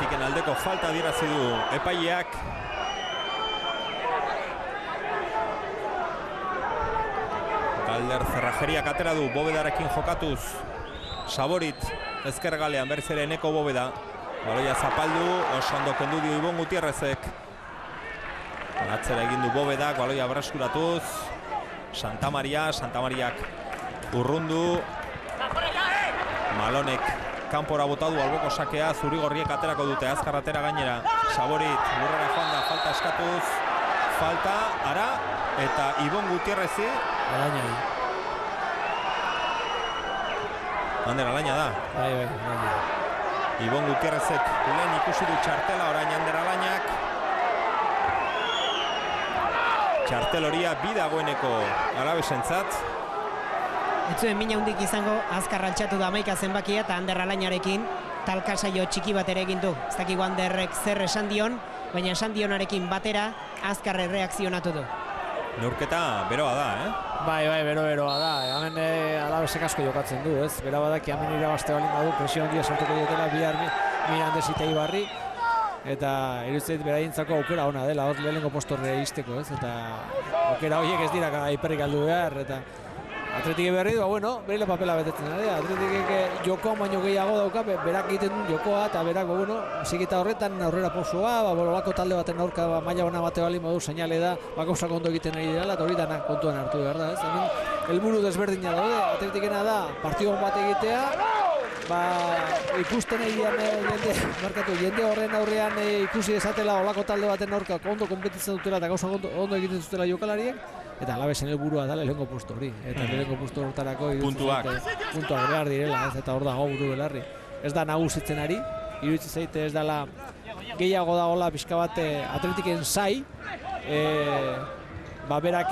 Atletiken aldeko falta adierazi du epaileak. Galder Zerrajeriak atera du Bobedarekin jokatuz. Saborit ezker galean berriz ere Eneko Bobeda. Baloia zapaldu, oso ondo kendu dio Ibon Gutierrezek. Atzera egin du Bobedak, baloia berreskuratuz. Santamariak urrundu. Malonek kanpora bota du alboko sakea, zurigorriek aterako dute azkar atera gainera. Saborit lurrera joan da, falta eskatuz. Falta, ara, eta Ibon Gutierrezi. Alaina. Ander Alaina da. Bai, Alaina. Ibon Gutierrezek lehen ikusi du txartela, orain Ander Alainak. Txartel horia bi dagoeneko Alabesentzat. Etzuen mina hundik izango, azkar altxatu da 11 zenbakia eta Ander Alainarekin talka saio txiki bat ere egin du. Ez dakigu Anderrek zer esan dion, baina esan dionarekin batera azkar erreakzionatu du. Neurketa beroa da, Bai, beroa da. Hemen Alabesek asko jokatzen du, ez? Bera badaki hemen irabaste balin badu, presio handia sortuko diotela bihar Mirandes eta Ibarri. Eta iruditzen beraientzako aukera ona dela, hor lehenengo postorrea izteko, ez? Eta aukera horiek ez dira hiperrik galdu behar, eta Atletik berri du, bere papela betetzen da. Atletik jokoan baino gehiago dauka, berak egiten duen jokoa, eta berak, zikita horretan aurrera posua, bolako talde baten aurka maila ona bate balin badu seinale da, gauzak ondo egiten ari dela, eta hori danak kontuan hartu behar da, ez? Hemen helburu desberdina daude, Atletikena da, partidon bat egitea, ikusten egian jende horren aurrean ikusi esatela olako talde baten aurka ondo konpetitzen dutela eta gauzak ondo egiten dutela jokalariek. Eta Alabesen helburua da lehenengo postu hori. Eta lehenengo postu horretarako puntuak behar direla, ez? Eta hor dago buru belarri. Ez da nagusitzen ari, iruditzen zaite ez dela gehiago dagoela pixka bat Atletiken zai, berak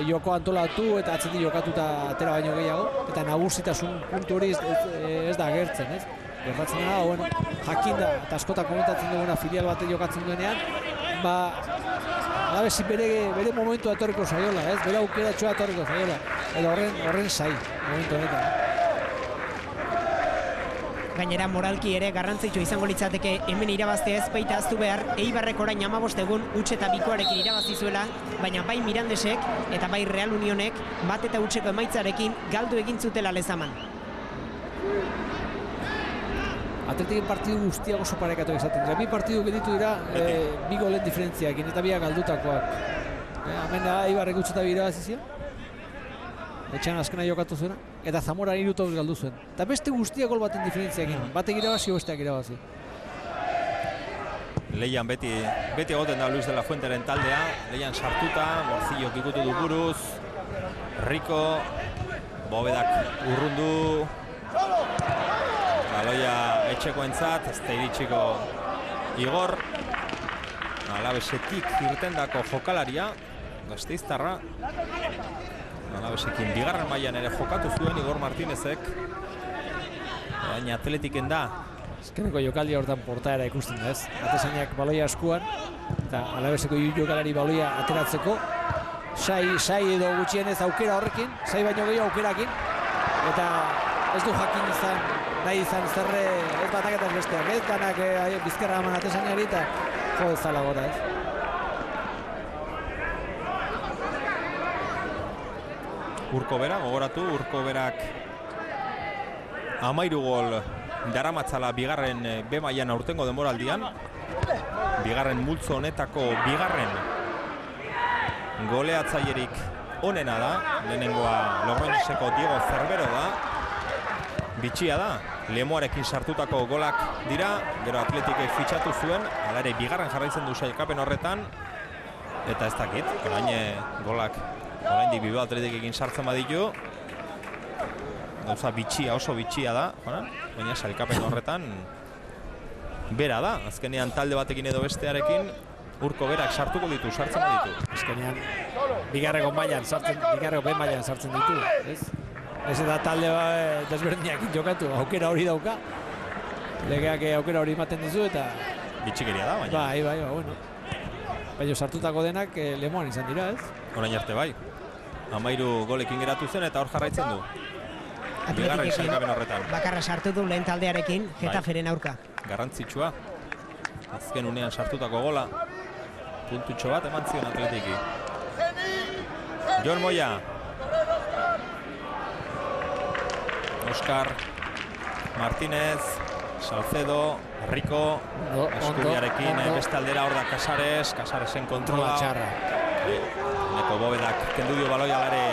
joko antolatu eta atzetik jokatuta atera baino gehiago, eta nagusitasun puntu hori ez da agertzen, ez? Gertatzen da, jakinda eta askotak komentatzen duguna filial bate jokatzen duenean, Alabesi bere momentu atorriko zaiola, ez? Bere aukera txoa atorriko zaiola. Eta horren zai, momentu honetan. Gainera moralki ere garrantzitsu izango litzateke hemen irabaztea ez baita aztu behar, Eibarrek orain 15 egun huts eta bikoarekin irabazi zuela, baina bai Mirandesek eta bai Real Unionek bat eta hutseko emaitzarekin galdu egin zutela Lezaman. Atletiken partidu guztiak oso parekatu izaten dira. Bi partidu gelditu dira bi golen diferentziakin eta biak galdutakoak. Hemen Eibarrek huts eta bi irabazi zion. Etxean azkena jokatu zuena. Eta Zamora 3 galdu zuen. Eta beste guztiak gol baten diferentziakin. Batek irabazi, besteak irabazi. Leian beti egoten da Luis de la Fuenteren taldea. Leian sartuta, Morcillok ikutu du buruz. Rico, Bobedak urrundu. Baloia etxekoentzat, ez da iritsiko Igor. Alabesetik irtendako jokalaria, gasteiztarra. Alabesekin bigarren mailan ere jokatu zuen Igor Martinezek. Baina Atletiken da. Azkeneko jokaldia hortan portaera ikusten da, ez? Atezainak baloia eskuan, eta Alabeseko jokalari baloia ateratzeko. Sai edo gutxienez aukera horrekin, sai baino gehiago aukerakin. Eta ez du jakin nahi izan zerre ez batak eta besteak, ez? Danak bizkerra eman atezainari eta jo ez zala gora, ez? Urko bera, gogoratu, Urko berak 13 gol daramatzala bigarren B mailan aurtengo denboraldian. Bigarren multzo honetako bigarren goleatzailerik onena da. Lehenengoa Logroñeseko Diego Cervero da. Bitxia da, Lemoarekin sartutako golak dira, gero Atletikek fitxatu zuen, hala ere bigarren jarraitzen du sailkapen horretan, eta ez dakit, orain golak oraindik Bilbao Atletikekin sartzen baditu, gauza bitxia, oso bitxia da, baina sailkapen horretan bera da, azkenean talde batekin edo bestearekin Urko berak sartuko ditu, sartzen baditu. Azkenean bigarreko mailan sartzen ditu, ez? Ez eta talde desberdinak jokatu, aukera hori dauka. Legeak aukera hori ematen dizu eta... Bitxikeria da, baina. Bai. Baina sartutako denak Lemoan izan dira, ez? Orain arte bai. 13 golekin geratu zen eta hor jarraitzen du. Bigarren sailkapen horretan. Bakarra sartu du lehen taldearekin, Getaferen aurka. Garrantzitsua. azken unean sartutako gola. Puntutxo bat eman zion Atletiki. Jon Moya. Oscar Martínez, Salcedo, Rico, eskubiarekin beste aldera hor da Casaresen kontrola. Neko Bobedak kendu dio baloia alare.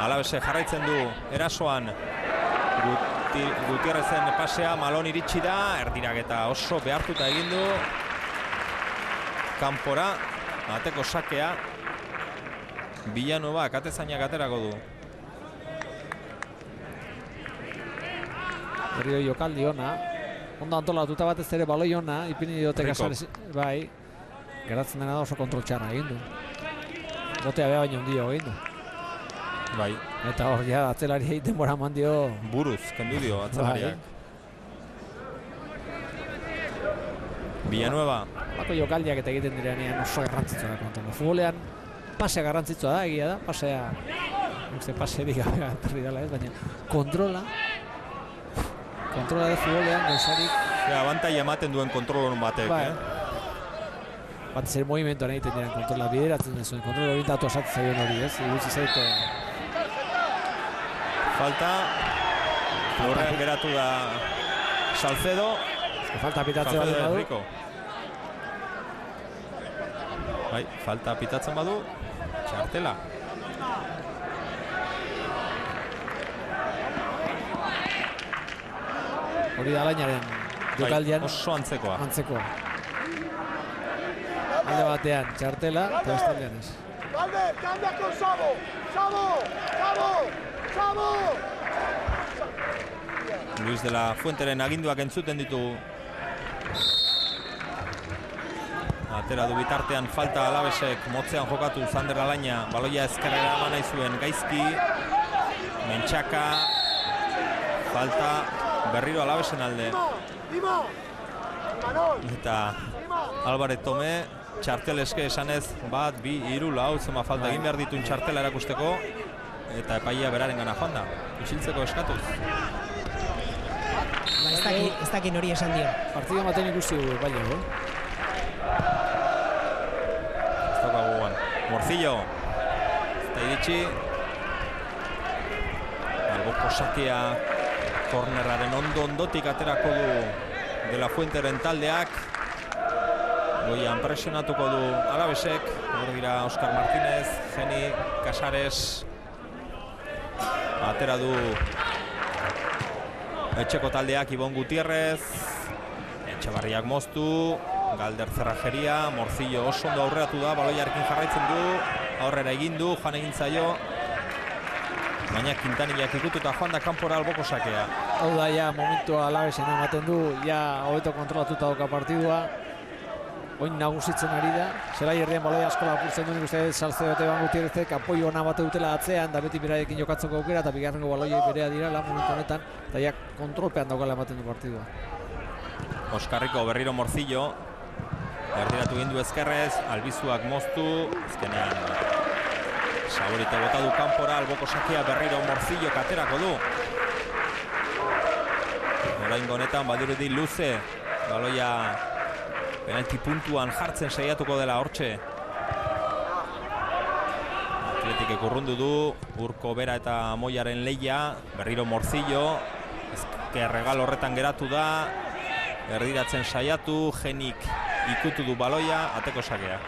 Alabese jarraitzen du erasoan. Gutierrezen pasea, Malon iritsi da, erdirak eta oso behartuta egin du. Kanpora, ateko sakea. Villanueva atezainak aterako du. Berrio jokaldi ona. Ondo antolatuta batez ere baloi ona, ipini diote Casares, bai. Geratzen dena da oso kontrol txarra egin du. Botea beha baino hundio egin du. Bai. Eta hor ja atzelari denbora eman dio. Buruz, kendu dio atzelariak. Villanueva. Bako jokaldiak eta egiten direnean oso garrantzitsua da kontuan. Futbolean pasea garrantzitsua da, egia da. Pasea, paserik gabe perri dela ez, baina kontrola da futbolean gauzarik. Abantaia ematen duen kontrolon batek, Bat zer movimentuan egiten diren kontrola bideratzen den zuen. Kontrola orientatu asatzen zaion hori, ez? Igutzi zaite. Falta. Horrean geratu da Salcedo. Falta pitatzen badu. Rico. Bai, falta pitatzen badu. Txartela. Hori da Alainaren jokaldian. Oso antzekoa. Alde batean txartela, eta beste aldean ez. Cambia con Sabo. Luis de la Fuenteren aginduak entzuten ditu. Atera du bitartean falta Alavesek motzean jokatu Zander Alaina. Baloia ezkerrera eman nahi zuen gaizki. Mentxaka. Falta berriro Alavesen alde. Eta Álvarez Tome. Txartel eske esanez bat, bi, hiru, lau, zema falta egin behar dituen txartela erakusteko eta epaia beraren gana joan da, isiltzeko eskatuz. Ez dakin hori esan dio. Partida maten ikusi baina, Ez daukagu guan. Morcillo. Eta iritsi. Alboko sakea kornerraren ondotik aterako du De la Fuenteren taldeak. Goian presionatuko du Alavesek, hor dira Oscar Martínez, Geni, Casares, atera du etxeko taldeak Ibon Gutierrez, Etxebarriak moztu, Galder Zerrajeria, Morcillo oso ondo aurreratu da, baloiarekin jarraitzen du, aurrera egin du, joan egin zaio, baina Quintanillak ikututa joan da kanpora alboko sakea. Hau da, ja, momentua Alavesen ematen du, ja, hobeto kontrolatuta doka partidua. Oin nagusitzen ari da, zelai herrian baloia asko lapurtzen duen uste Salcedo eta Ibon Gutierrezek apoio ona bate dutela atzean, da beti beraiekin jokatzeko aukera eta bigarrengo baloiei berea direla momentu honetan, eta ja kontrolpean daukala ematen du partidua. Oskarriko berriro Morcillo, erdiratu egin du ezkerrez, Albizuak moztu, ezkenean Saborite bota du kanpora, alboko sakia berriro Morcillo katerako du. Oraingo honetan badirudi luze, baloia penalti puntuan jartzen saiatuko dela hortxe. Atletikek urrundu du, Urko Bera eta Moiaren leia, berriro Morcillo, ezkerregal horretan geratu da, erdiratzen saiatu, Genik ikutu du baloia, ateko sakea.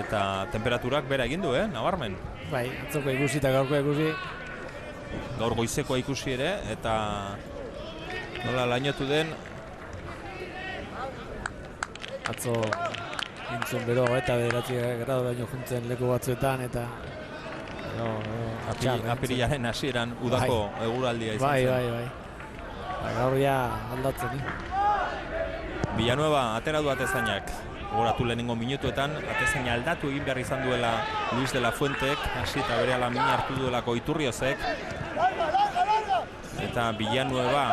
Eta temperaturak bera egin du, nabarmen. Bai, atzoko ikusi eta gaurkoa ikusi. Gaur goizekoa ikusi ere, eta nola lainotu den. Atzo intzun bero eta 9 gradu baino juntzen leku batzuetan eta apirilaren hasieran udako eguraldia izan zen. Bai. Gaur ja aldatzen. Villanueva atera du atezainak. Gogoratu lehenengo minutuetan, atezaina aldatu egin behar izan duela Luis de la Fuentek, hasi eta berehala mina hartu duelako Iturriozek. Eta Villanueva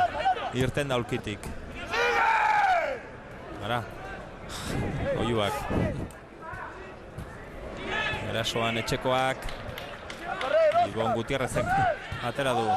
irten da ulkitik. Ara, oiuak. Erasoan etxekoak, Ibon Gutierrezek atera du.